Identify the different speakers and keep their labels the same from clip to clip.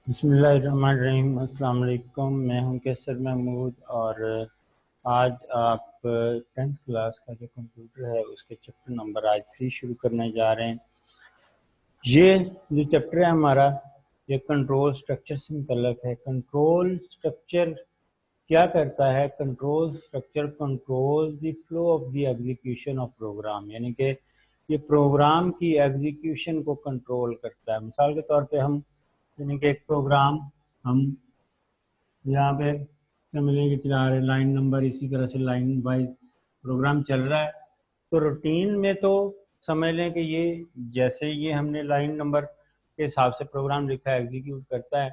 Speaker 1: बिस्मिल्लाहिर्रहमानिर्रहीम। अस्सलाम वालेकुम। मैं हूं कैसर महमूद और आज आप 10th क्लास का जो कंप्यूटर है उसके चैप्टर नंबर आज 3 शुरू करने जा रहे हैं। ये जो चैप्टर है हमारा ये कंट्रोल स्ट्रक्चर से मुतल्लक है। कंट्रोल स्ट्रक्चर क्या करता है? Control structure control the flow of the execution of program, यानी कि ये प्रोग्राम की एग्जीक्यूशन को कंट्रोल करता है। मिसाल के तौर पे हम यानी कि एक प्रोग्राम हम यहाँ पे समझ के चला रहे, लाइन नंबर इसी तरह से लाइन वाइज प्रोग्राम चल रहा है। तो रूटीन में तो समझ लें कि ये जैसे ये हमने लाइन नंबर के हिसाब से प्रोग्राम लिखा है एग्जीक्यूट करता है।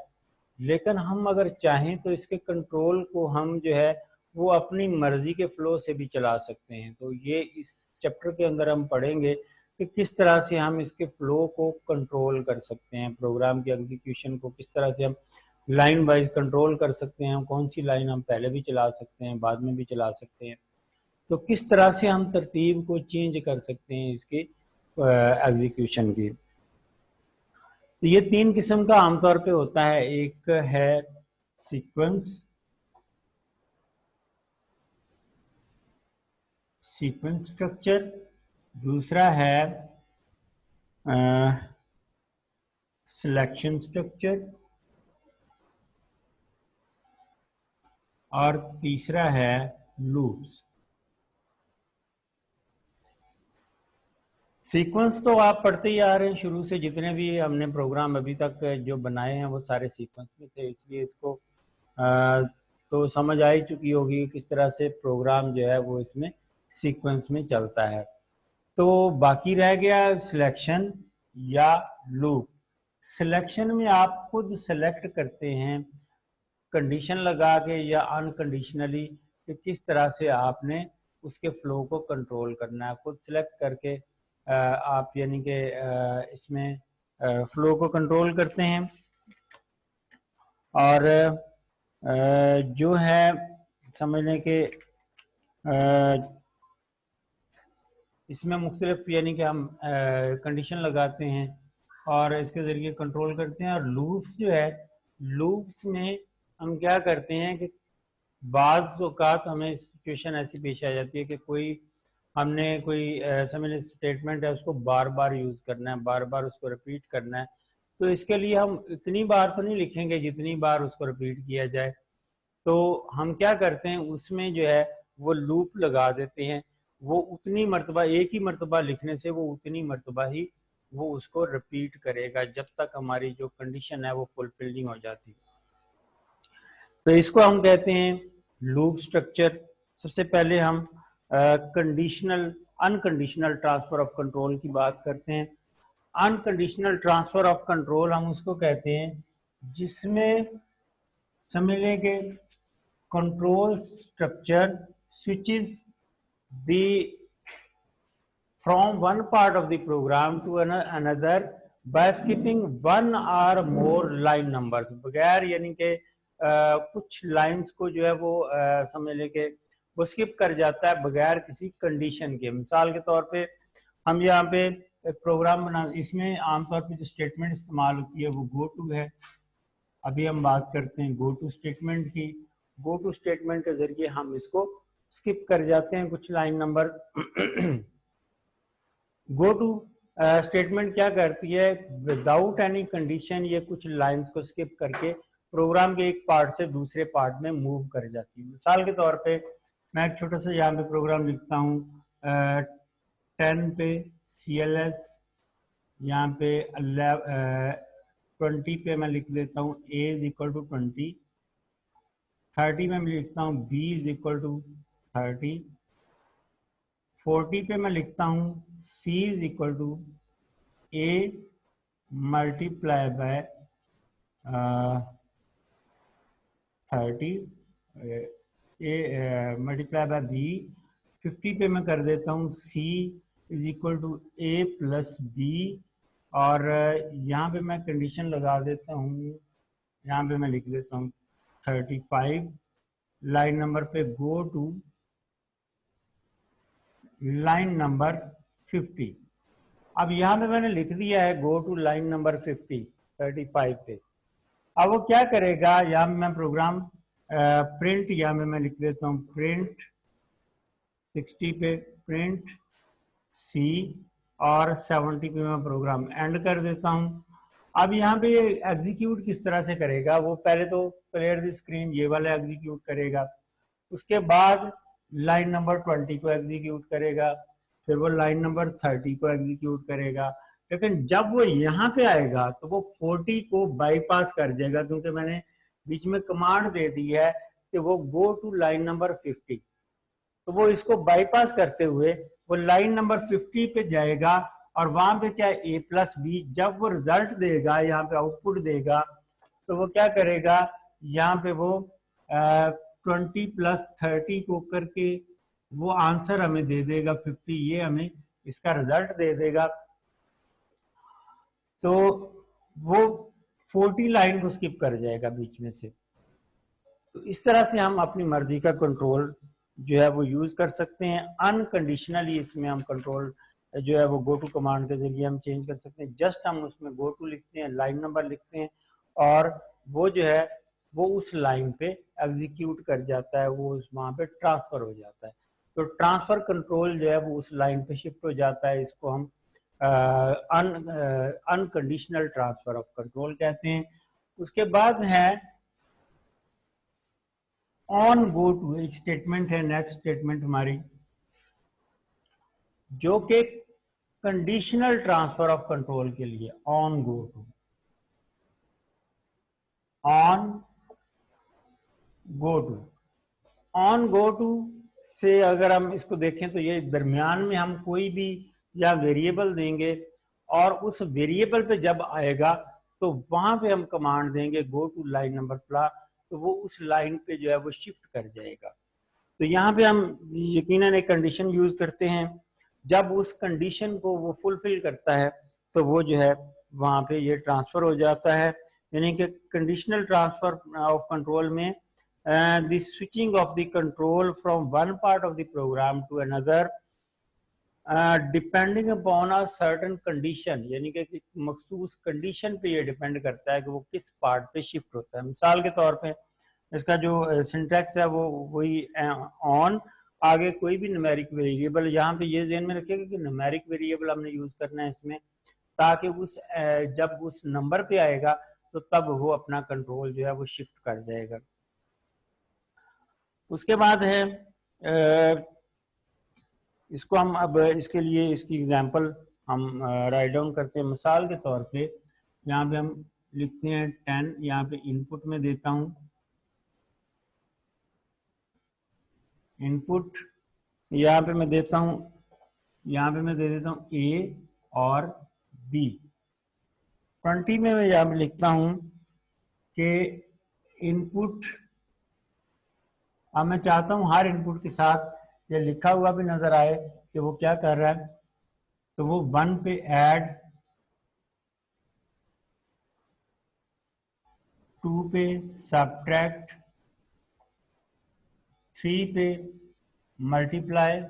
Speaker 1: लेकिन हम अगर चाहें तो इसके कंट्रोल को हम जो है वो अपनी मर्जी के फ्लो से भी चला सकते हैं। तो ये इस चैप्टर के अंदर हम पढ़ेंगे कि किस तरह से हम इसके फ्लो को कंट्रोल कर सकते हैं, प्रोग्राम की एग्जीक्यूशन को किस तरह से हम लाइन वाइज कंट्रोल कर सकते हैं, कौन सी लाइन हम पहले भी चला सकते हैं बाद में भी चला सकते हैं, तो किस तरह से हम तरतीब को चेंज कर सकते हैं इसकी एग्जीक्यूशन की। तो ये 3 किस्म का आमतौर पे होता है। एक है सीक्वेंस स्ट्रक्चर, दूसरा है सिलेक्शन स्ट्रक्चर और तीसरा है लूप्स। सीक्वेंस तो आप पढ़ते ही आ रहे हैं शुरू से, जितने भी हमने प्रोग्राम अभी तक जो बनाए हैं वो सारे सीक्वेंस में थे, इसलिए इसको तो समझ आ ही चुकी होगी किस तरह से प्रोग्राम जो है वो इसमें सीक्वेंस में चलता है। तो बाकी रह गया सिलेक्शन या लूप। सिलेक्शन में आप खुद सेलेक्ट करते हैं कंडीशन लगा के या अनकंडीशनली कि किस तरह से आपने उसके फ्लो को कंट्रोल करना है। खुद सेलेक्ट करके आप यानी कि इसमें फ्लो को कंट्रोल करते हैं। और जो है समझ लें कि इसमें मुख्तलिफ यानी कि हम कंडीशन लगाते हैं और इसके ज़रिए कंट्रोल करते हैं। और लूप्स जो है, लूप्स में हम क्या करते हैं कि बाज़ औक़ात हमें सिचुएशन ऐसी पेश आ जाती है कि हमने कोई समझ स्टेटमेंट है उसको बार बार यूज़ करना है, बार बार उसको रिपीट करना है। तो इसके लिए हम इतनी बार तो नहीं लिखेंगे जितनी बार उसको रिपीट किया जाए। तो हम क्या करते हैं उसमें जो है वो लूप लगा देते हैं। वो उतनी मरतबा, एक ही मरतबा लिखने से वो उतनी मरतबा ही वो उसको रिपीट करेगा जब तक हमारी जो कंडीशन है वो फुलफिल नहीं हो जाती। तो इसको हम कहते हैं लूप स्ट्रक्चर। सबसे पहले हम conditional unconditional transfer of control की बात करते हैं। अनकंडीशनल ट्रांसफर ऑफ कंट्रोल हम उसको कहते हैं जिसमें समझ लें कि control structure switches the from one part of the program to another by skipping one or more line numbers। बगैर यानी कि कुछ लाइंस को जो है वो समझ लें कि वो स्किप कर जाता है बगैर किसी कंडीशन के। मिसाल के तौर पे हम यहाँ पे एक प्रोग्राम बना, इसमें आमतौर पे जो स्टेटमेंट इस्तेमाल होती है वो गो टू है। अभी हम बात करते हैं गो टू स्टेटमेंट की। गो टू स्टेटमेंट के जरिए हम इसको स्किप कर जाते हैं कुछ line number. Go to statement क्या करती है, विदाउट एनी कंडीशन ये कुछ लाइंस को स्किप करके प्रोग्राम के एक पार्ट से दूसरे पार्ट में मूव कर जाती है। मिसाल के तौर पे मैं एक छोटा सा यहाँ पे प्रोग्राम लिखता हूँ 10 पे CLS, यहाँ पे 20 पे मैं लिख देता हूँ A इज इक्वल टू 20, 30 में मैं लिखता हूँ B इज इक्वल टू 30, 40 पे मैं लिखता हूँ C is equal to A multiply by 30 A multiply by B। 50 पे मैं कर देता हूँ C is equal to A plus B। और यहाँ पे मैं कंडीशन लगा देता हूँ, यहाँ पे मैं लिख देता हूँ 35। लाइन नंबर पे गो टू लाइन नंबर 50। अब यहाँ पे मैंने लिख दिया है गो टू लाइन नंबर 50 35 पे। अब वो क्या करेगा, यहाँ मैं प्रोग्राम प्रिंट, यहाँ में मैं लिख देता हूँ प्रिंट 60 पे प्रिंट सी, और 70 पे मैं प्रोग्राम एंड कर देता हूँ। अब यहाँ पे एग्जीक्यूट किस तरह से करेगा, वो पहले तो क्लियर द स्क्रीन ये वाला एग्जीक्यूट करेगा, उसके बाद लाइन नंबर 20 को एग्जीक्यूट करेगा, फिर वो लाइन नंबर 30 को एग्जीक्यूट करेगा। लेकिन जब वो यहाँ पे आएगा तो वो 40 को बाईपास कर जाएगा, क्योंकि मैंने बीच में कमांड दे दी है कि वो गो टू लाइन नंबर 50। तो वो इसको बाईपास करते हुए वो लाइन नंबर 50 पे जाएगा, और वहां पे क्या ए प्लस बी, जब वो रिजल्ट देगा, यहाँ पे आउटपुट देगा, तो वो क्या करेगा, यहाँ पे वो 20 प्लस 30 को करके वो आंसर हमें दे देगा 50, ये हमें इसका रिजल्ट दे देगा। तो वो 40 लाइन को स्किप कर जाएगा बीच में से। तो इस तरह से हम अपनी मर्जी का कंट्रोल जो है वो यूज कर सकते हैं। अनकंडीशनली इसमें हम कंट्रोल जो है वो गो टू कमांड के जरिए हम चेंज कर सकते हैं। जस्ट हम उसमें गो टू लिखते हैं, लाइन नंबर लिखते हैं, और वो जो है वो उस लाइन पे एग्जीक्यूट कर जाता है, वो उस वहां पे ट्रांसफर हो जाता है। तो ट्रांसफर कंट्रोल जो है वो उस लाइन पे शिफ्ट हो जाता है। इसको हम अनकंडीशनल ट्रांसफर ऑफ कंट्रोल कहते हैं। उसके बाद है ऑन गो टू, एक स्टेटमेंट है, नेक्स्ट स्टेटमेंट हमारी, जो कि कंडीशनल ट्रांसफर ऑफ कंट्रोल के लिए on go to, on go to, on go to से अगर हम इसको देखें तो ये दरमियान में हम कोई भी या वेरिएबल देंगे, और उस वेरिएबल पे जब आएगा तो वहां पे हम कमांड देंगे गो टू लाइन नंबर प्ला, तो वो उस लाइन पे जो है वो शिफ्ट कर जाएगा। तो यहाँ पे हम यकीनन एक कंडीशन यूज करते हैं, जब उस कंडीशन को वो फुलफिल करता है तो वो जो है वहां पे ये ट्रांसफर हो जाता है। यानी कि कंडीशनल ट्रांसफर ऑफ कंट्रोल में the switching of the control from one part of the program to another depending upon a certain condition, यानी कि मखसूस कंडीशन पे ये डिपेंड करता है कि वो किस पार्ट पे शिफ्ट होता है। मिसाल के तौर पे इसका जो सिंटैक्स है वो वही ऑन, आगे कोई भी न्यूमेरिक वेरिएबल, यहाँ पे ये ध्यान में रखिएगा कि न्यूमेरिक वेरिएबल हमने यूज करना है इसमें, ताकि उस जब उस नंबर पे आएगा तो तब वो अपना कंट्रोल जो है वो शिफ्ट कर जाएगा। उसके बाद है इसको हम अब इसके लिए इसकी एग्जांपल हम राइट डाउन करते हैं। मिसाल के तौर पे यहाँ पे हम लिखते हैं 10, यहाँ पे इनपुट में देता हूँ, इनपुट यहाँ पे मैं देता हूँ, यहाँ पे मैं दे देता हूँ ए और बी। 20 में मैं यहाँ पे लिखता हूँ कि इनपुट, अब मैं चाहता हूँ हर इनपुट के साथ ये लिखा हुआ भी नजर आए कि वो क्या कर रहा है। तो वो 1 पे ऐड, 2 पे सब्ट्रैक्ट, 3 पे मल्टीप्लाई,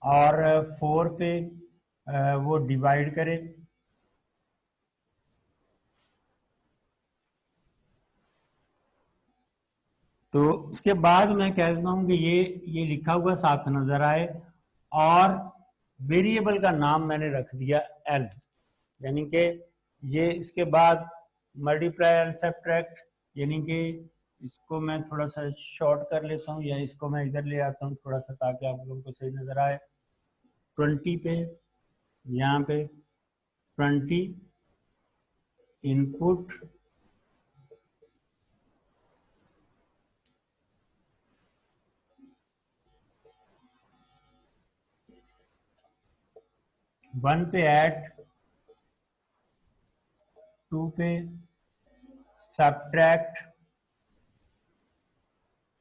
Speaker 1: और 4 पे वो डिवाइड करे। तो उसके बाद मैं कहता हूँ कि ये लिखा हुआ साथ नजर आए, और वेरिएबल का नाम मैंने रख दिया एल, यानी कि ये इसके बाद मल्टीप्लाई एंड सब्ट्रैक्ट, यानी कि इसको मैं थोड़ा सा शॉर्ट कर लेता हूँ, या इसको मैं इधर ले आता हूँ थोड़ा सा ताकि आप लोगों को सही नजर आए। 20 पे यहाँ पे 20 इनपुट, वन पे ऐड, 2 पे सब्ट्रैक्ट,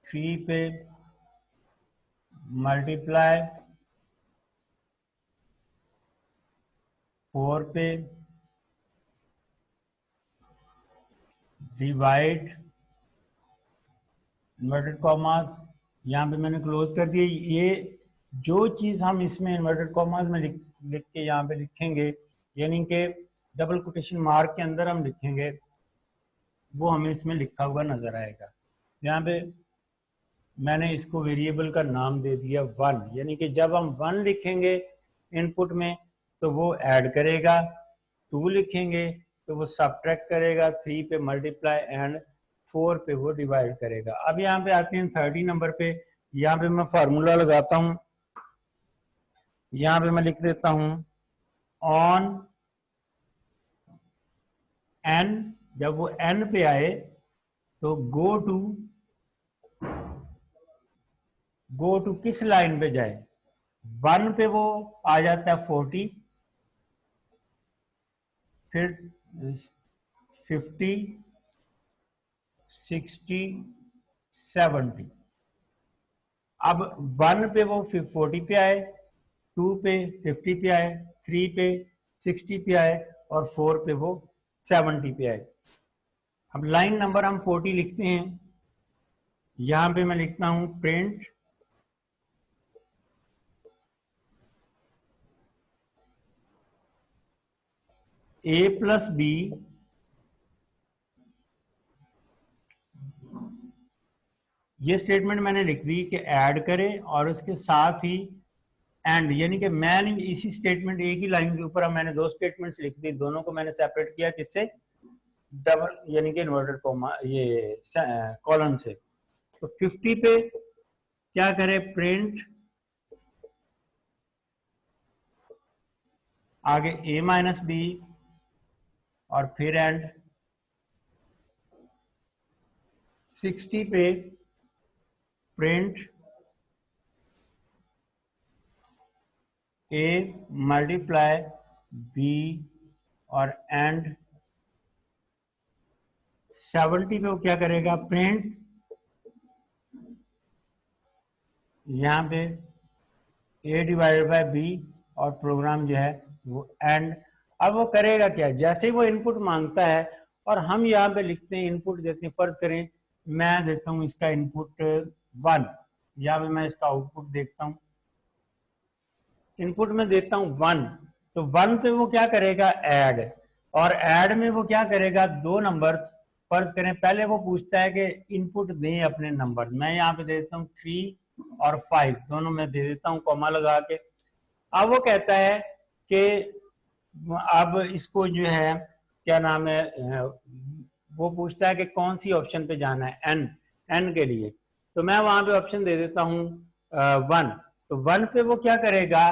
Speaker 1: 3 पे मल्टीप्लाई, 4 पे डिवाइड, इन्वर्टेड कॉमास यहाँ पे मैंने क्लोज कर दिए। ये जो चीज हम इसमें इन्वर्टेड कॉमास में लिख के यहाँ पे लिखेंगे, यानी कि डबल कोटेशन मार्क के अंदर हम लिखेंगे वो हमें इसमें लिखा हुआ नजर आएगा। यहाँ पे मैंने इसको वेरिएबल का नाम दे दिया 1, यानी कि जब हम 1 लिखेंगे इनपुट में तो वो ऐड करेगा, 2 लिखेंगे तो वो सब्ट्रैक्ट करेगा, 3 पे मल्टीप्लाई एंड 4 पे वो डिवाइड करेगा। अब यहाँ पे आते हैं 30 नंबर पे। यहाँ पे मैं फार्मूला लगाता हूँ, यहाँ पे मैं लिख देता हूँ ऑन n, जब वो n पे आए तो गो टू किस लाइन पे जाए, 1 पे वो आ जाता है 40, फिर 50, 60, 70। अब 1 पे वो 40 पे आए, 2 पे 50 पे आए, 3 पे 60 पे आए और 4 पे वो 70 पे आए। अब लाइन नंबर हम 40 लिखते हैं, यहां पे मैं लिखता हूं प्रिंट a प्लस बी, ये स्टेटमेंट मैंने लिख दी कि ऐड करें और उसके साथ ही एंड, यानी कि मैंने इसी स्टेटमेंट एक ही लाइन के ऊपर मैंने दो स्टेटमेंट्स लिख दी, दोनों को मैंने सेपरेट किया किससे, डबल यानी कि इन्वर्टेड कॉमा ये कॉलन से। तो 50 पे क्या करें, प्रिंट आगे a माइनस बी और फिर एंड। 60 पे प्रिंट a मल्टीप्लाई b और एंड। 70 पे वो क्या करेगा, प्रिंट यहां पे a डिवाइडेड बाय b और प्रोग्राम जो है वो एंड। अब वो करेगा क्या, जैसे ही वो इनपुट मांगता है और हम यहाँ पे लिखते हैं इनपुट देते हैं, फर्ज करें मैं देता हूं इसका इनपुट 1, यहाँ पे मैं इसका आउटपुट देखता हूं, इनपुट में देता हूं 1, तो 1 पे वो क्या करेगा, ऐड, और ऐड में वो क्या करेगा, दो नंबर्स फर्ज करें, पहले वो पूछता है कि इनपुट दें अपने नंबर, मैं यहाँ पे दे देता हूँ 3 और 5, दोनों में दे देता हूँ कॉमा लगा के। अब वो कहता है कि अब इसको जो है क्या नाम है, वो पूछता है कि कौन सी ऑप्शन पे जाना है, एन के लिए, तो मैं वहां पे ऑप्शन दे देता हूँ 1। तो 1 पे वो क्या करेगा,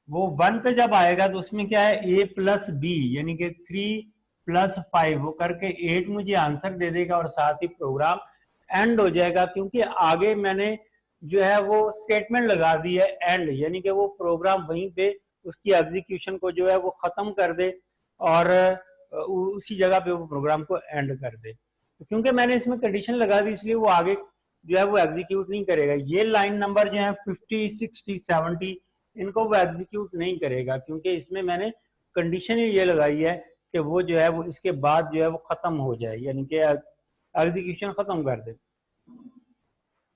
Speaker 1: वो 1 पे जब आएगा तो उसमें क्या है, a प्लस बी, यानी कि 3 प्लस 5 वो करके 8 मुझे आंसर दे देगा और साथ ही प्रोग्राम एंड हो जाएगा, क्योंकि आगे मैंने जो है वो स्टेटमेंट लगा दी है एंड, यानी कि वो प्रोग्राम वहीं पे उसकी एग्जीक्यूशन को जो है वो खत्म कर दे और उसी जगह पे वो प्रोग्राम को एंड कर दे। तो क्योंकि मैंने इसमें कंडीशन लगा दी इसलिए वो आगे जो है वो एग्जीक्यूट नहीं करेगा। ये लाइन नंबर जो है 50, 60, 70 इनको वो एग्जीक्यूट नहीं करेगा, क्योंकि इसमें मैंने कंडीशन ही ये लगाई है कि वो जो है वो इसके बाद जो है वो खत्म हो जाए, यानी कि एग्जीक्यूशन खत्म कर दे।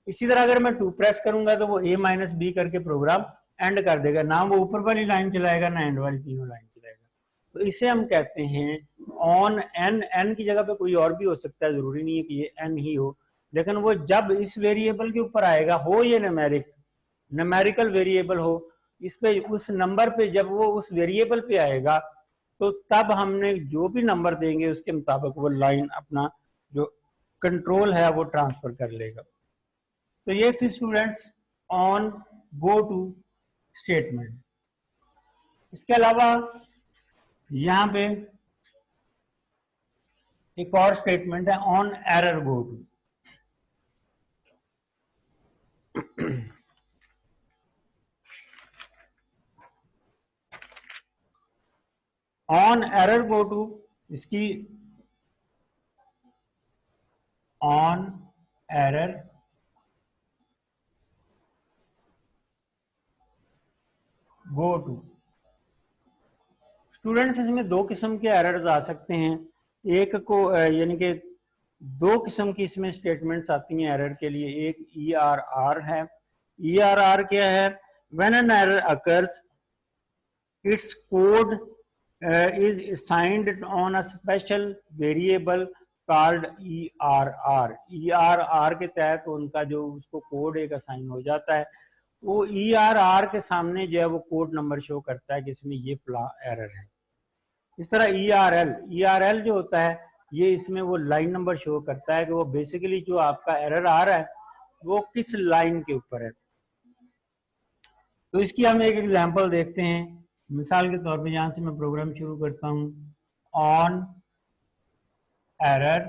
Speaker 1: इसी तरह अगर मैं 2 प्रेस करूंगा तो वो a माइनस बी करके प्रोग्राम एंड कर देगा, ना वो ऊपर वाली लाइन चलाएगा ना एंड वाली तीनों लाइन चलाएगा। तो इसे हम कहते हैं ऑन एन। एन की जगह पे कोई और भी हो सकता है, जरूरी नहीं है कि ये एन ही हो, लेकिन वो जब इस वेरिएबल के ऊपर आएगा, हो ये न्यूमेरिकल वेरिएबल हो, इस पे उस नंबर पे जब वो उस वेरिएबल पे आएगा तो तब हमने जो भी नंबर देंगे उसके मुताबिक वो लाइन अपना जो कंट्रोल है वो ट्रांसफर कर लेगा। तो ये थी students on go to statement. इसके अलावा यहां पे एक और स्टेटमेंट है on error go to. On error go to, इसकी on error go to, students इसमें दो किस्म के एरर्स आ सकते हैं। एक को यानी कि दो किस्म की इसमें स्टेटमेंट्स आती हैं एरर के लिए। एक ERR है। ERR क्या है, when an error occurs it's code is assigned on a special variable called ERR. ERR के तहत उनका जो उसको कोड एक असाइन हो जाता है, वो ERR के सामने जो है वो कोड नंबर शो करता है कि इसमें ये एरर है। इस तरह ERL जो होता है ये इसमें वो लाइन नंबर शो करता है कि वो बेसिकली जो आपका एरर आ रहा है वो किस लाइन के ऊपर है। तो इसकी हम एक एग्जांपल देखते हैं। मिसाल के तौर पे यहां से मैं प्रोग्राम शुरू करता हूं। On error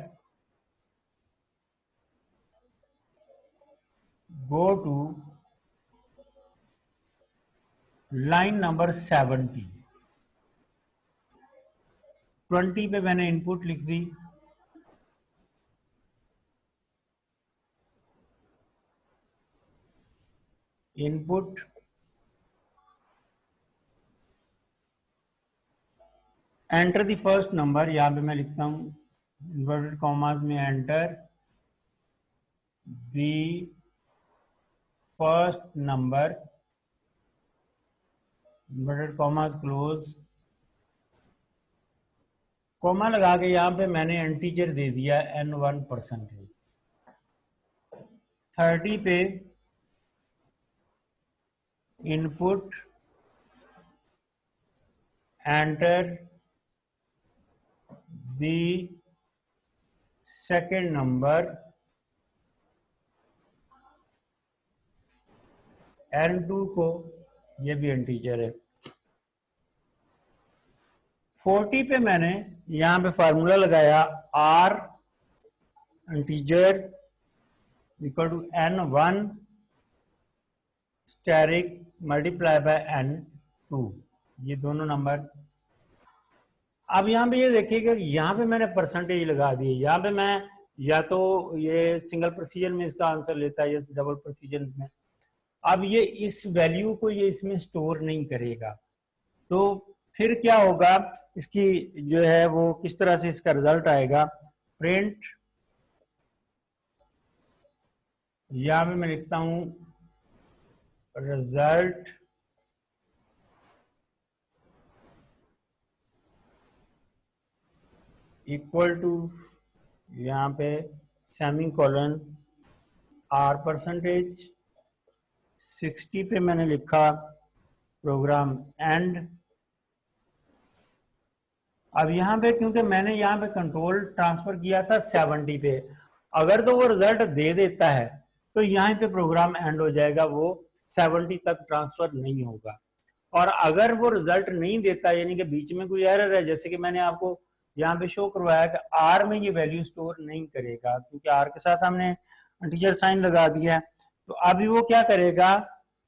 Speaker 1: go to line number 70। 20 पे मैंने इनपुट लिख दी, input enter the first number, यहां पे मैं लिखता हूं इन्वर्टेड कॉमास में enter the first number, inverted commas close, comma लगा के यहां पे मैंने इंटीजर दे दिया N1%। 30 पे input enter the second number N2 को, ये भी इंटीजर है। 40 पे मैंने यहां पे फार्मूला लगाया R integer equal to N1 asterisk multiply by N2, ये दोनों नंबर। अब यहाँ पे ये देखिएगा यहाँ पे मैंने परसेंटेज लगा दी है। यहाँ पे मैं या तो ये सिंगल प्रोसीजर में इसका आंसर लेता है या डबल प्रोसीजर में। अब ये इस वैल्यू को ये इसमें स्टोर नहीं करेगा, तो फिर क्या होगा, इसकी जो है वो किस तरह से इसका रिजल्ट आएगा। प्रिंट, यहाँ पे मैं लिखता हूं रिजल्ट इक्वल टू, यहाँ पे सेमी कॉलन R परसेंटेज, 60 पे मैंने लिखा प्रोग्राम एंड। अब यहाँ पे क्योंकि मैंने यहाँ पे कंट्रोल ट्रांसफर किया था 70 पे, अगर तो वो रिजल्ट दे देता है तो यहाँ पे प्रोग्राम एंड हो जाएगा, वो 70 तक ट्रांसफर नहीं होगा। और अगर वो रिजल्ट नहीं देता, यानी कि बीच में कोई एरर है, जैसे कि मैंने आपको यहाँ पे शो करवाया कि R में ये वैल्यू स्टोर नहीं करेगा, क्योंकि R के साथ हमने इंटीजर साइन लगा दिया है। तो अभी वो क्या करेगा,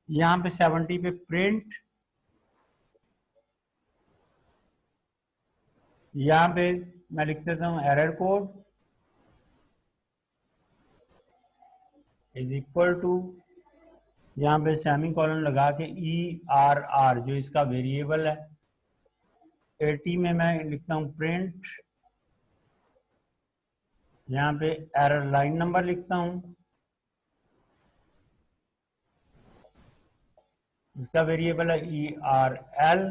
Speaker 1: यहाँ पे 70 पे प्रिंट, यहाँ पे मैं लिख देता हूँ error code is equal to, यहाँ पे सेमी कॉलन लगा के ERR जो इसका वेरिएबल है। 80 में मैं लिखता हूँ प्रिंट, यहाँ पे एरर लाइन नंबर लिखता हूँ, इसका वेरिएबल है ERL,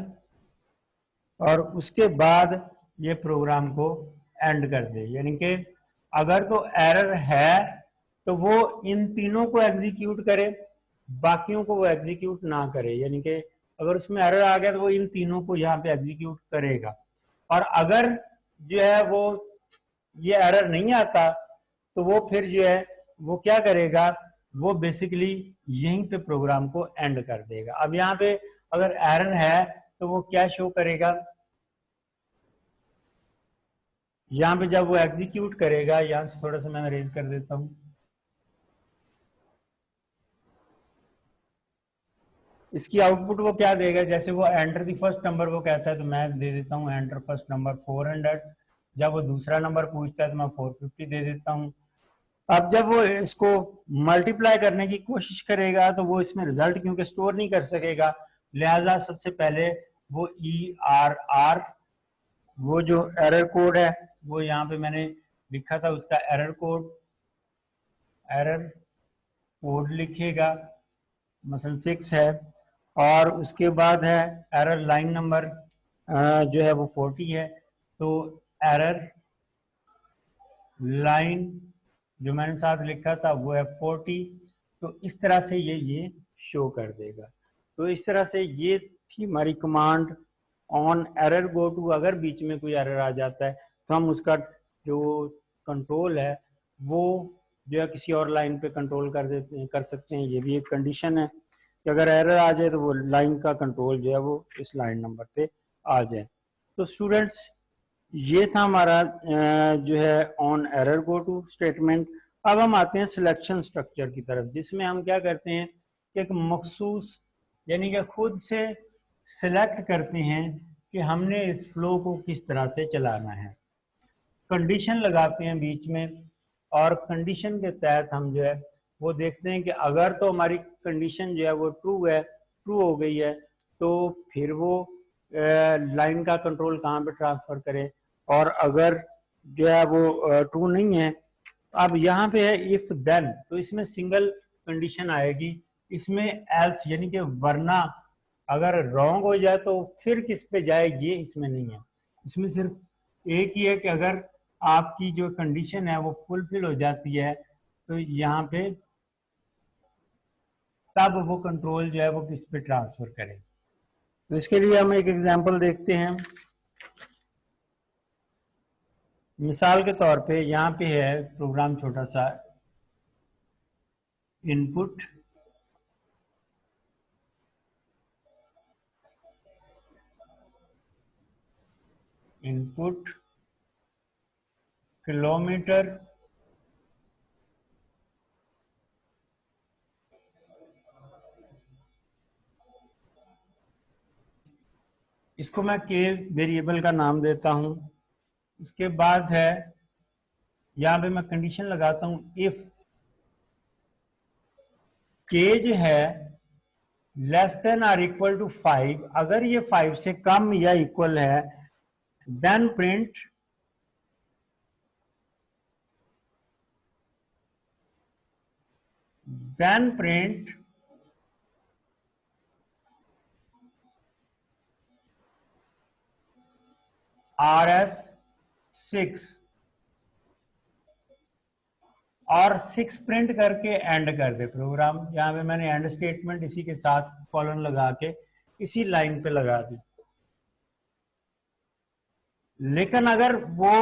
Speaker 1: और उसके बाद ये प्रोग्राम को एंड कर दे। यानी कि अगर तो एरर है तो वो इन तीनों को एग्जीक्यूट करे, बाकियों को वो एग्जीक्यूट ना करे। यानी कि अगर उसमें एरर आ गया तो वो इन तीनों को यहाँ पे एग्जीक्यूट करेगा। और अगर जो है वो ये एरर नहीं आता तो वो फिर जो है वो क्या करेगा, वो बेसिकली यहीं पे प्रोग्राम को एंड कर देगा। अब यहाँ पे अगर एरर है तो वो क्या शो करेगा, यहाँ पे जब वो एग्जीक्यूट करेगा, यहाँ से थोड़ा सा मैं रेज कर देता हूँ, इसकी आउटपुट वो क्या देगा, जैसे वो एंटर द फर्स्ट नंबर वो कहता है तो मैं दे देता हूँ एंटर फर्स्ट नंबर 400। जब वो दूसरा नंबर पूछता है तो मैं 450 दे देता हूँ। अब जब वो इसको मल्टीप्लाई करने की कोशिश करेगा तो वो इसमें रिजल्ट क्योंकि स्टोर नहीं कर सकेगा, लिहाजा सबसे पहले वो ERR, वो जो एरर कोड है वो यहाँ पे मैंने लिखा था, उसका एरर कोड लिखेगा, मसल 6 है, और उसके बाद है एरर लाइन नंबर जो है वो 40 है, तो एरर लाइन जो मैंने साथ लिखा था वो है 40। तो इस तरह से ये शो कर देगा। तो इस तरह से ये थी हमारी command on error go to. अगर बीच में कोई एरर आ जाता है तो हम उसका जो कंट्रोल है वो जो है किसी और लाइन पे कंट्रोल कर सकते हैं। ये भी एक कंडीशन है कि अगर एरर आ जाए तो वो लाइन का कंट्रोल जो है वो इस लाइन नंबर पे आ जाए। तो स्टूडेंट्स, ये था हमारा जो है on error go to statement. अब हम आते हैं सिलेक्शन स्ट्रक्चर की तरफ, जिसमें हम क्या करते हैं कि एक मखसूस यानी कि खुद से सिलेक्ट करते हैं कि हमने इस फ्लो को किस तरह से चलाना है। कंडीशन लगाते हैं बीच में, और कंडीशन के तहत हम जो है वो देखते हैं कि अगर तो हमारी कंडीशन जो है वो ट्रू हो गई है, तो फिर वो लाइन का कंट्रोल कहाँ पे ट्रांसफर करें। और अगर जो है वो ट्रू नहीं है, अब यहाँ पे है इफ देन, तो इसमें सिंगल कंडीशन आएगी। इसमें एल्स यानी कि वरना अगर रॉन्ग हो जाए तो फिर किस पे जाए, ये इसमें नहीं है। इसमें सिर्फ एक ही है कि अगर आपकी जो कंडीशन है वो फुलफिल हो जाती है तो यहाँ पे तब वो कंट्रोल जो है वो किस पे ट्रांसफर करें। तो इसके लिए हम एक एग्जांपल देखते हैं। मिसाल के तौर पे यहाँ पे है प्रोग्राम छोटा सा, इनपुट किलोमीटर इसको मैं के वेरिएबल का नाम देता हूं। उसके बाद है यहाँ पे मैं कंडीशन लगाता हूं इफ के जो है less than or equal to 5, अगर ये 5 से कम या इक्वल है, देन प्रिंट RS6 और 6 प्रिंट करके एंड कर दे प्रोग्राम। यहाँ पे मैंने एंड स्टेटमेंट इसी के साथ कॉलन लगा के इसी लाइन पे लगा दी। लेकिन अगर वो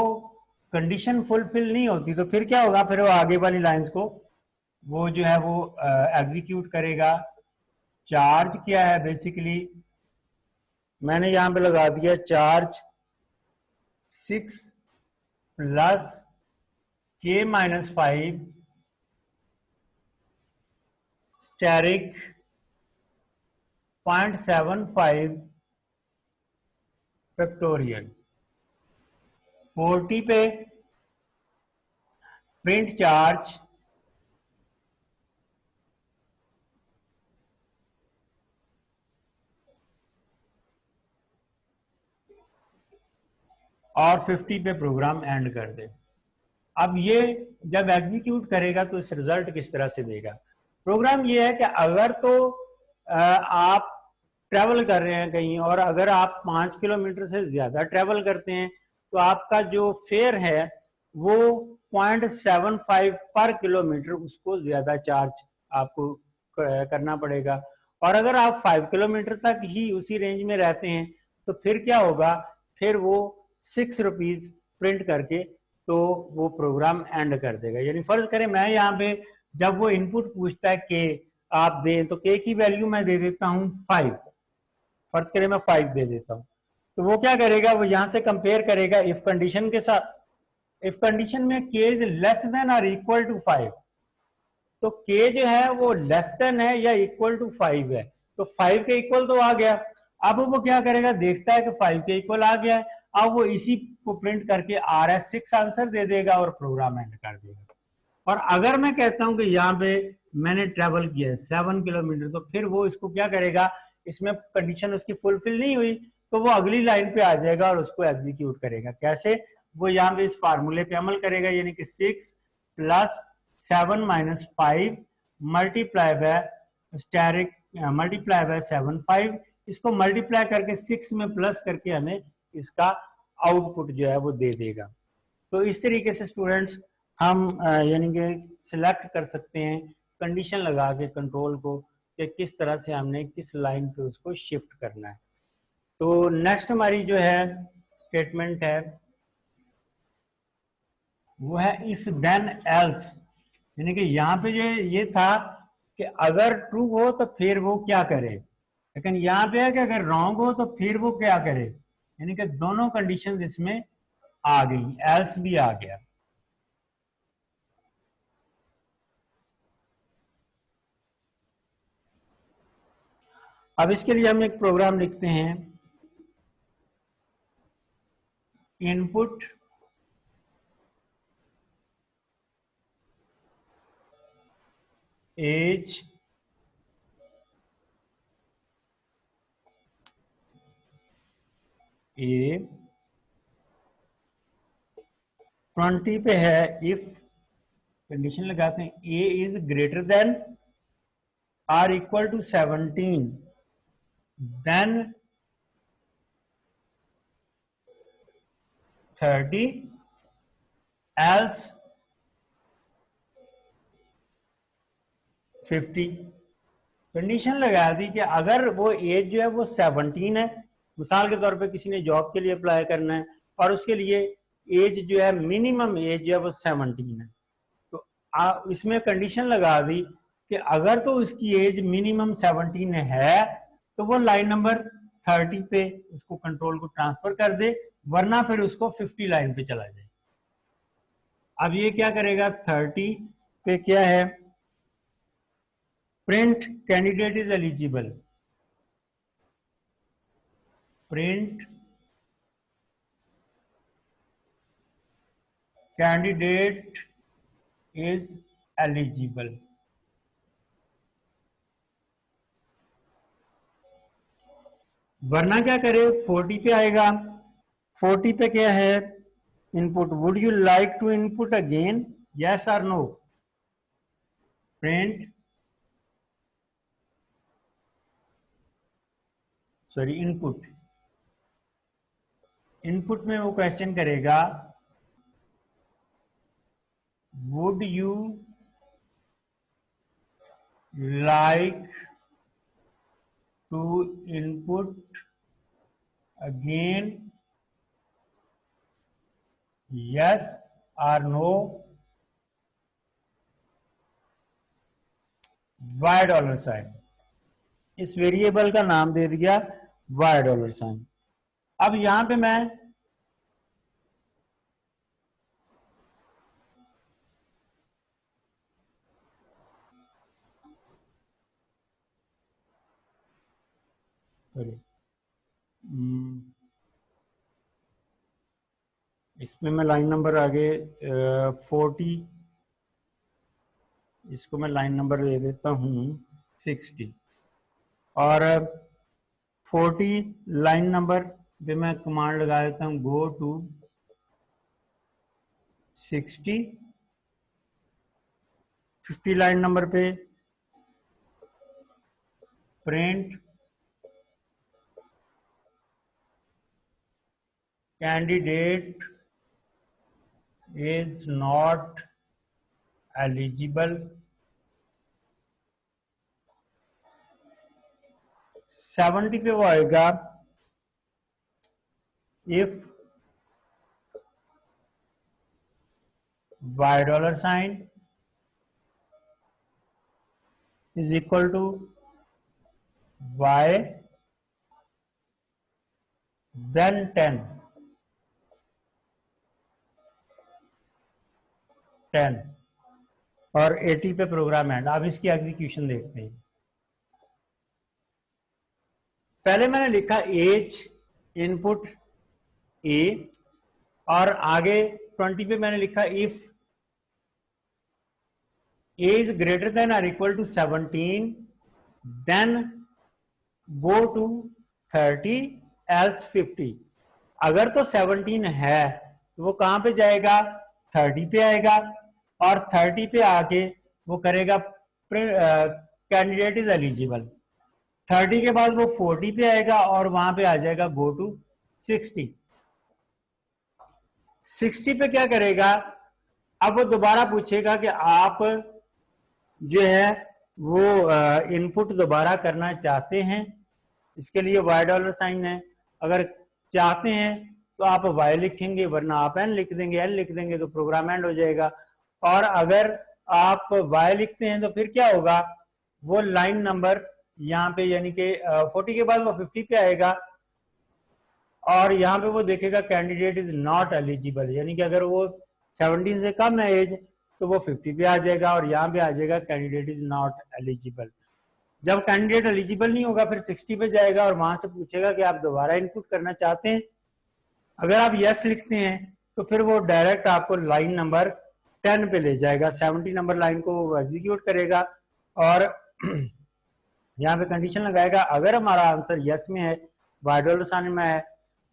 Speaker 1: कंडीशन फुलफिल नहीं होती तो फिर क्या होगा, फिर वो आगे वाली लाइंस को वो जो है वो एग्जीक्यूट करेगा। चार्ज क्या है, बेसिकली मैंने यहां पे लगा दिया charge 6 plus K-5 steric 0.75 factorial. 40 पे प्रिंट चार्ज और 50 पे प्रोग्राम एंड कर दे। अब ये जब एग्जीक्यूट करेगा तो इस रिजल्ट किस तरह से देगा। प्रोग्राम ये है कि अगर तो आप ट्रेवल कर रहे हैं कहीं, और अगर आप 5 किलोमीटर से ज्यादा ट्रेवल करते हैं तो आपका जो फेयर है वो 0.75 पर किलोमीटर, उसको ज्यादा चार्ज आपको करना पड़ेगा। और अगर आप 5 किलोमीटर तक ही उसी रेंज में रहते हैं तो फिर क्या होगा, फिर वो 6 रुपीज प्रिंट करके तो वो प्रोग्राम एंड कर देगा। यानी फर्ज करें मैं यहाँ पे जब वो इनपुट पूछता है के आप दें, तो के की वैल्यू मैं दे देता हूँ 5, फर्ज करें मैं 5 दे देता हूँ, तो वो क्या करेगा, वो यहां से कंपेयर करेगा इफ कंडीशन के साथ। इफ कंडीशन में के इज लेस देन और इक्वल टू 5, तो के जो है वो लेस देन है या इक्वल टू 5 है, तो 5 के इक्वल तो आ गया। अब वो क्या करेगा, देखता है कि 5 के इक्वल आ गया है, अब वो इसी को प्रिंट करके RS6 आंसर दे देगा और प्रोग्राम एंड कर देगा। और अगर मैं कहता हूं कि यहाँ पे मैंने ट्रेवल किया है 7 किलोमीटर, तो फिर वो इसको क्या करेगा, इसमें कंडीशन उसकी फुलफिल नहीं हुई तो वो अगली लाइन पे आ जाएगा और उसको एग्जीक्यूट करेगा। कैसे, वो यहाँ पे इस फार्मूले पे अमल करेगा, यानी कि 6 plus 7 minus 5 multiply by asterisk multiply by 7 5, इसको मल्टीप्लाई करके 6 में प्लस करके हमें इसका आउटपुट जो है वो दे देगा। तो इस तरीके से स्टूडेंट्स हम यानी कि सिलेक्ट कर सकते हैं कंडीशन लगा के कंट्रोल को कि किस तरह से हमने किस लाइन पे उसको शिफ्ट करना है। तो नेक्स्ट हमारी जो है स्टेटमेंट है वो है इफ देन एल्स, यानी कि यहाँ पे जो ये था कि अगर ट्रू हो तो फिर वो क्या करे, लेकिन यहाँ पे है कि अगर रॉन्ग हो तो फिर वो क्या करे, यानी कि दोनों कंडीशंस इसमें आ गई, एल्स भी आ गया। अब इसके लिए हम एक प्रोग्राम लिखते हैं, इनपुट एज ए 20 पे है, इफ कंडीशन लगाते हैं A is greater than or equal to 17 then 30 else 50। Condition लगा दी कि अगर वो एज जो है वो 17 है, मिसाल के तौर पे किसी ने जॉब के लिए अप्लाई करना है और उसके लिए एज जो है मिनिमम एज जो है वो 17 है, तो इसमें कंडीशन लगा दी कि अगर तो उसकी एज मिनिमम 17 है तो वो लाइन नंबर 30 पे उसको कंट्रोल को ट्रांसफर कर दे, वरना फिर उसको 50 लाइन पे चला जाए। अब ये क्या करेगा, 30 पे क्या है, print candidate is eligible, print candidate is eligible. वरना क्या करे, 40 पे आएगा, 40 पे क्या है input, would you like to input again, yes और no, print sorry input, input में वो क्वेश्चन करेगा would you like to input again, yes और नो, वाई डॉलर साइन, इस वेरिएबल का नाम दे दिया वाई डॉलर साइन। अब यहां पे मैं इसमें मैं लाइन नंबर आगे 40, इसको मैं लाइन नंबर दे देता हूं 60, और 40 लाइन नंबर पे मैं कमांड लगा देता हूं गो टू 60, 50 लाइन नंबर पे print candidate is not eligible, 70 पे वो आएगा if Y dollar sign is equal to Y then 10 और 80 पे प्रोग्राम एंड। अब इसकी एग्जीक्यूशन देखते हैं। पहले मैंने लिखा एज इनपुट ए, और आगे 20 पे मैंने लिखा if A is greater than और equal to 17 then go to 30 else 50। अगर तो 17 है तो वो कहां पे जाएगा, 30 पे आएगा, और 30 पे आके वो करेगा कैंडिडेट इज एलिजिबल। 30 के बाद वो 40 पे आएगा और वहां पे आ जाएगा गो टू 60। 60 पे क्या करेगा, अब वो दोबारा पूछेगा कि आप जो है वो इनपुट दोबारा करना चाहते हैं, इसके लिए वाई डॉलर साइन है। अगर चाहते हैं तो आप वाई लिखेंगे, वरना आप एन लिख देंगे, एल लिख देंगे तो प्रोग्राम एंड हो जाएगा। और अगर आप वाई लिखते हैं तो फिर क्या होगा, वो लाइन नंबर यहाँ पे यानी कि 40 के बाद वो 50 पे आएगा और यहाँ पे वो देखेगा कैंडिडेट इज नॉट एलिजिबल, यानी कि अगर वो 17 से कम है एज तो वो 50 पे आ जाएगा और यहाँ पे आ जाएगा कैंडिडेट इज नॉट एलिजिबल। जब कैंडिडेट एलिजिबल नहीं होगा फिर 60 पे जाएगा और वहां से पूछेगा कि आप दोबारा इनपुट करना चाहते हैं। अगर आप यस लिखते हैं तो फिर वो डायरेक्ट आपको लाइन नंबर 10 पे ले जाएगा, 70 नंबर लाइन को वो एग्जीक्यूट करेगा और यहाँ पे कंडीशन लगाएगा। अगर हमारा आंसर यस में है, वाई डॉलर साइन में है,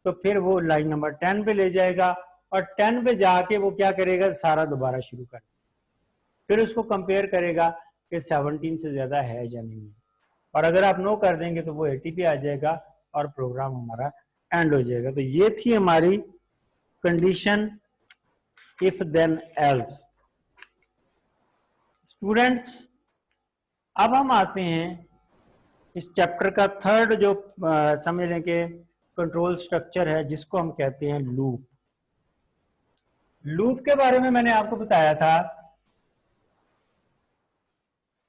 Speaker 1: तो फिर वो लाइन नंबर 10 पे ले जाएगा और 10 पे जाके वो क्या करेगा, सारा दोबारा शुरू कर, फिर उसको कंपेयर करेगा कि 17 से ज्यादा है या नहीं, और अगर आप नो कर देंगे तो वो 80 पे आ जाएगा और प्रोग्राम हमारा एंड हो जाएगा। तो ये थी हमारी condition if then else. Students, अब हम आते हैं इस चैप्टर का थर्ड जो समझ लें कि कंट्रोल स्ट्रक्चर है, जिसको हम कहते हैं लूप। लूप के बारे में मैंने आपको बताया था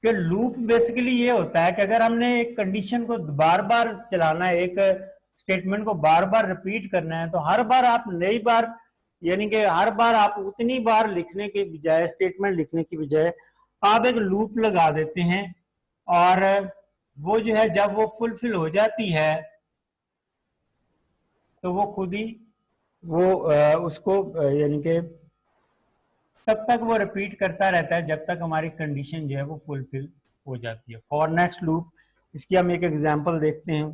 Speaker 1: कि लूप बेसिकली ये होता है कि अगर हमने एक कंडीशन को बार बार चलाना है, एक स्टेटमेंट को बार बार रिपीट करना है, तो हर बार आप नई बार यानी कि हर बार आप उतनी बार लिखने के बजाय, स्टेटमेंट लिखने की बजाय आप एक लूप लगा देते हैं और वो जो है जब वो फुलफिल हो जाती है तो वो खुद ही वो उसको यानी कि तब तक वो रिपीट करता रहता है जब तक हमारी कंडीशन जो है वो फुलफिल हो जाती है। फॉर नेक्स्ट लूप, इसकी हम एक एग्जांपल देखते हैं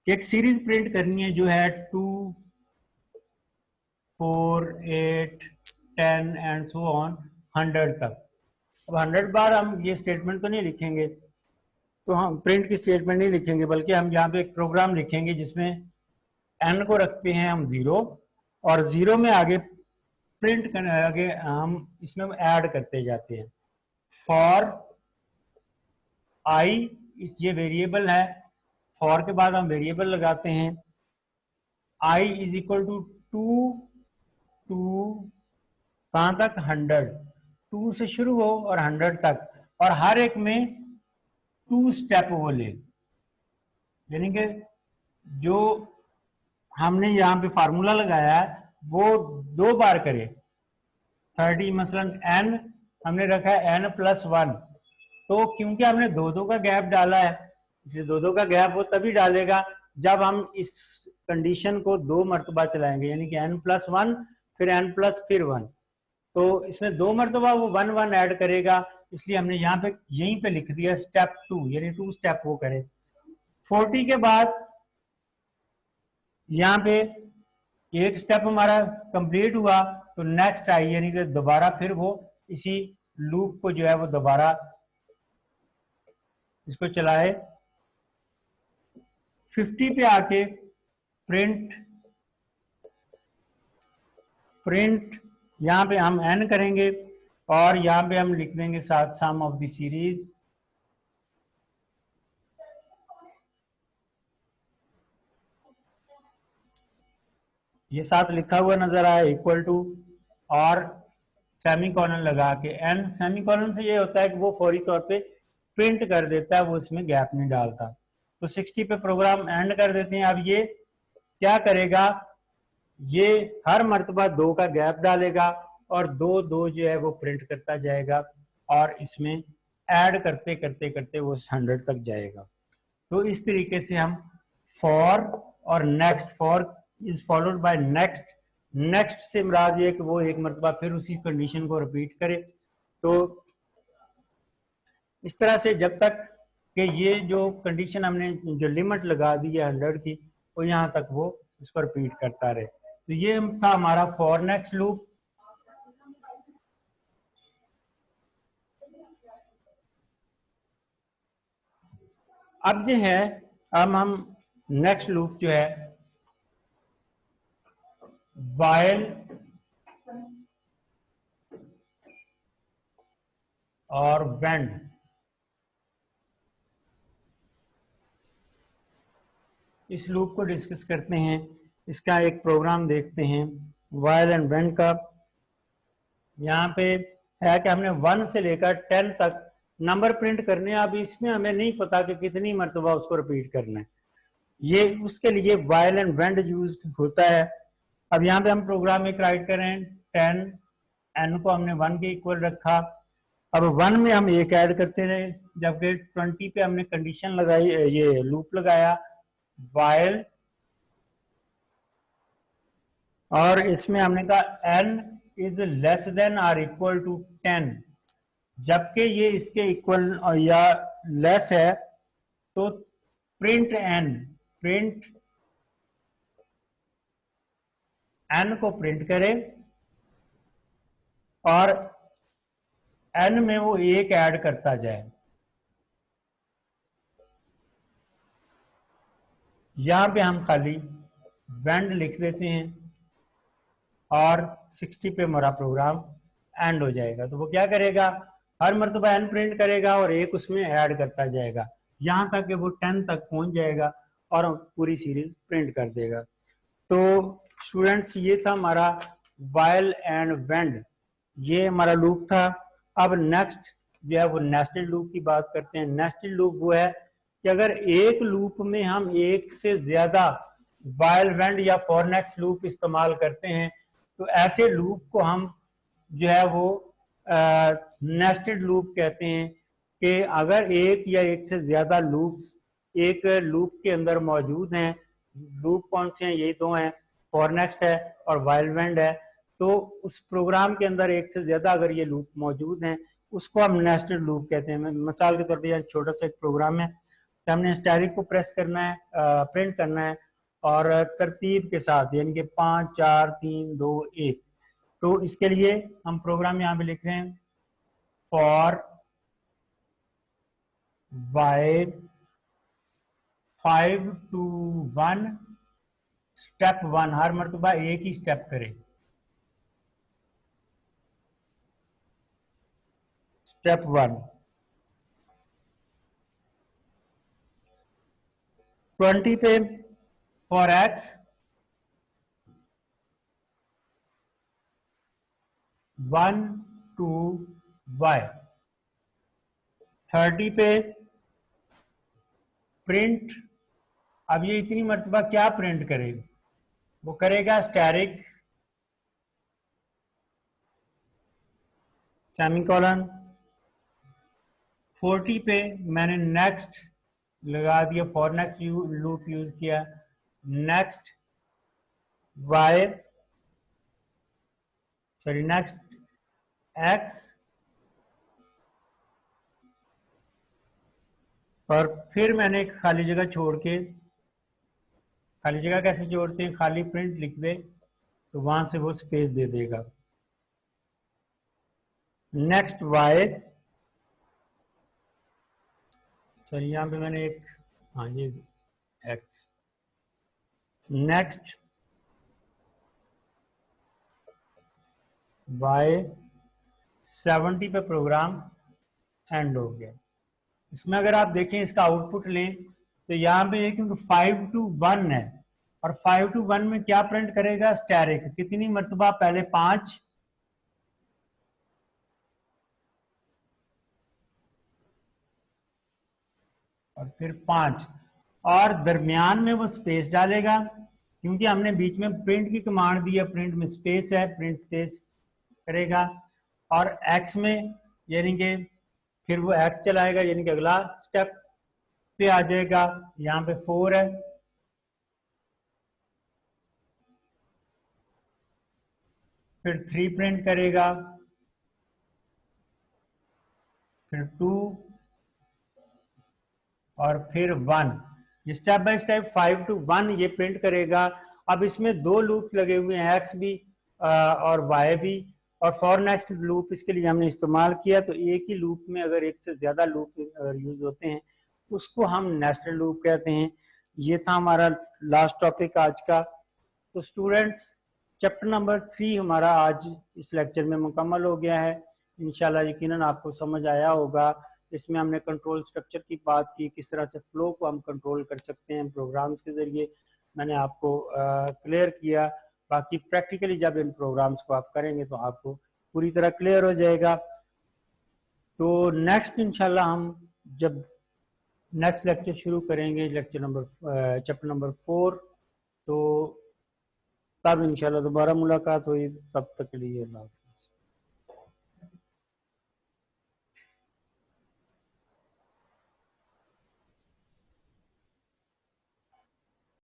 Speaker 1: कि एक सीरीज प्रिंट करनी है जो है 2 4 8 10 एंड सो ऑन 100 तक। अब 100 बार हम ये स्टेटमेंट तो नहीं लिखेंगे, तो हम प्रिंट की स्टेटमेंट नहीं लिखेंगे, बल्कि हम यहाँ पे एक प्रोग्राम लिखेंगे जिसमें एन को रखते हैं हम 0 और 0 में आगे प्रिंट करने आगे हम इसमें ऐड करते जाते हैं। फॉर आई, ये वेरिएबल है, फॉर के बाद हम वेरिएबल लगाते हैं आई इज इक्वल टू 2 कहां तक, 100, 2 से शुरू हो और 100 तक, और हर एक में 2 स्टेप वो ले, यानी कि जो हमने यहाँ पे फार्मूला लगाया है वो 2 बार करे। 30 मसलन n हमने रखा है n+1, तो क्योंकि हमने 2 का गैप डाला है इसलिए 2 का गैप वो तभी डालेगा जब हम इस कंडीशन को 2 मरतबा चलाएंगे, यानी कि n+1 फिर n प्लस फिर 1, तो इसमें 2 मरतबा वो 1 1 ऐड करेगा, इसलिए हमने यहाँ पे यहीं पे लिख दिया स्टेप 2, यानी 2 स्टेप वो करे। 40 के बाद यहाँ पे एक स्टेप हमारा कंप्लीट हुआ तो नेक्स्ट आई, यानी कि दोबारा फिर वो इसी लूप को जो है वो दोबारा इसको चलाए। 50 पे आके प्रिंट यहाँ पे हम n करेंगे और यहाँ पे हम लिख देंगे साथ सम ऑफ द सीरीज, ये साथ लिखा हुआ नजर आया इक्वल टू, और सेमीकोलन लगा के n, सेमीकोलन से ये होता है कि वो फौरी तौर पे प्रिंट कर देता है, वो इसमें गैप नहीं डालता। तो 60 पे प्रोग्राम एंड कर देते हैं। अब ये क्या करेगा, ये हर मर्तबा 2 का गैप डालेगा और 2 2 जो है वो प्रिंट करता जाएगा और इसमें ऐड करते करते करते वो 100 तक जाएगा। तो इस तरीके से हम फॉर और next, for is followed by next, next से मुराद ये कि वो एक मरतबा फिर उसी कंडीशन को रिपीट करे। तो इस तरह से जब तक कि ये जो कंडीशन हमने जो लिमिट लगा दी है 100 की, तो यहाँ तक वो इसको रिपीट करता रहे। तो ये था हमारा फॉर नेक्स्ट लूप। अब जो है, अब हम नेक्स्ट लूप जो है वाइल और व्हेन, इस लूप को डिस्कस करते हैं। इसका एक प्रोग्राम देखते हैं वाइल एंड व्हेन का। यहाँ पे है कि हमने 1 से लेकर 10 तक नंबर प्रिंट करने हैं। अब इसमें हमें नहीं पता कि कितनी मरतबा उसको रिपीट करना है, ये उसके लिए वाइल एंड व्हेन यूज होता है। अब यहाँ पे हम प्रोग्राम एक राइट करें, 10 n को हमने 1 के इक्वल रखा। अब 1 में हम एक ऐड करते रहे, जबकि 20 पे हमने कंडीशन लगाई, ये लूप लगाया वाइल, और इसमें हमने कहा n is less than or equal to 10, जबकि ये इसके इक्वल या लेस है तो प्रिंट n, प्रिंट n को प्रिंट करें और n में वो एक ऐड करता जाए। यहां पे हम खाली वेंड लिख देते हैं और 60 पे हमारा प्रोग्राम एंड हो जाएगा। तो वो क्या करेगा, हर मरतबा n प्रिंट करेगा और एक उसमें ऐड करता जाएगा, यहां तक कि वो 10 तक पहुंच जाएगा और पूरी सीरीज प्रिंट कर देगा। तो स्टूडेंट्स, ये था हमारा वाइल एंड वेंड, ये हमारा लूप था। अब नेक्स्ट जो है वो नेस्टेड लूप की बात करते हैं। नेस्टेड लूप वो है कि अगर एक लूप में हम एक से ज्यादा वाइल वेंड या फॉर नेक्स्ट लूप इस्तेमाल करते हैं तो ऐसे लूप को हम जो है वो नेस्टेड लूप कहते हैं। कि अगर एक या एक से ज्यादा लूप्स एक लूप के अंदर मौजूद हैं, लूप कौन से हैं, ये दो हैं, फॉर नेक्स्ट है और वाइल वेंड है, तो उस प्रोग्राम के अंदर एक से ज्यादा अगर ये लूप मौजूद हैं उसको हम नेस्टेड लूप कहते हैं। मिसाल के तौर पर यह छोटा सा एक प्रोग्राम है कि हमने स्टैटिक को प्रेस करना है, प्रिंट करना है और तरतीब के साथ, यानी कि 5 4 3 2 1। तो इसके लिए हम प्रोग्राम यहाँ पे लिख रहे हैं फॉर वाइल 5 to 1 स्टेप 1, हर मरतबा एक ही स्टेप करें। स्टेप 1 20 पे फॉर x 1 to y, 30 पे प्रिंट। अब ये इतनी मरतबा क्या प्रिंट करेगा, वो करेगा स्टैटिक सेमीकोलन। 40 पे मैंने नेक्स्ट लगा दिया, फॉर नेक्स्ट लूप यूज किया, next Y sorry next X, और फिर मैंने एक खाली जगह छोड़ के, खाली जगह कैसे जोड़ते हैं, खाली प्रिंट लिख दे तो वहां से वो स्पेस दे देगा। नेक्स्ट वाई, सॉरी यहाँ पे मैंने एक, हाँ ये एक्स, नेक्स्ट वाई 70 पे प्रोग्राम एंड हो गया। इसमें अगर आप देखें इसका आउटपुट लें तो यहाँ पे क्योंकि 5 to 1 है और 5 to 1 में क्या प्रिंट करेगा, स्टैटिक। कितनी मरतबा, पहले 5 और फिर 5 और दरमियान में वो स्पेस डालेगा, क्योंकि हमने बीच में प्रिंट की कमांड दी है, प्रिंट में स्पेस है, प्रिंट स्पेस करेगा। और एक्स में यानी कि फिर वो एक्स चलाएगा, यानी कि अगला स्टेप पे आ जाएगा। यहाँ पे 4 है, फिर 3 प्रिंट करेगा, फिर 2 और फिर 1। ये स्टेप बाय स्टेप 5 to 1 ये प्रिंट करेगा। अब इसमें दो लूप लगे हुए हैं, एक्स भी और वाई भी, और फॉर नेक्स्ट लूप इसके लिए हमने इस्तेमाल किया। तो एक ही लूप में अगर एक से ज्यादा लूप अगर यूज होते हैं उसको हम नेस्टेड लूप कहते हैं। ये था हमारा लास्ट टॉपिक आज का। तो स्टूडेंट्स, चैप्टर नंबर 3 हमारा आज इस लेक्चर में मुकम्मल हो गया है। इंशाल्लाह यकीनन आपको समझ आया होगा। इसमें हमने कंट्रोल स्ट्रक्चर की बात की, किस तरह से फ्लो को हम कंट्रोल कर सकते हैं प्रोग्राम्स के ज़रिए, मैंने आपको क्लियर किया। बाकी प्रैक्टिकली जब इन प्रोग्राम्स को आप करेंगे तो आपको पूरी तरह क्लियर हो जाएगा। तो नेक्स्ट इंशाल्लाह हम जब नेक्स्ट लेक्चर शुरू करेंगे, चैप्टर नंबर 4, तो तब इंशाल्लाह दोबारा मुलाकात हुई। तब तक के लिए अल्लाह।